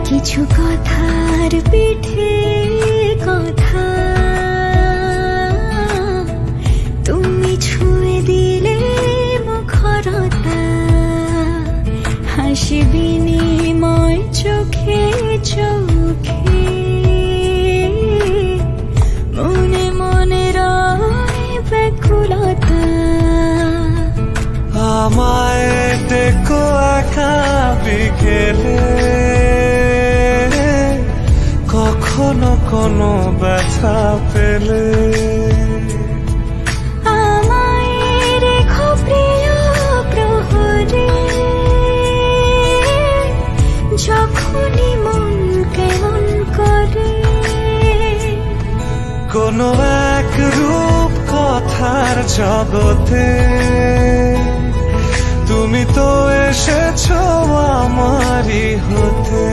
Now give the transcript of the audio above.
কিছু কথার পিঠে কথা তুমি ছুঁয়ে দিলে মুখরতা, হাসি বিনিময় চোখে চোখে, মনে মনে রয় ব্যাকুলতা। আমায় দেখো একা বিকেলে, কখনো কোনো ব্যথা পেলে আমায় রেখো প্রিয় প্রহরে, যখনই মন কেমন করে। কোনো এক রূপ কথার জগতে তুমি তো এসেছো আমারই হতে।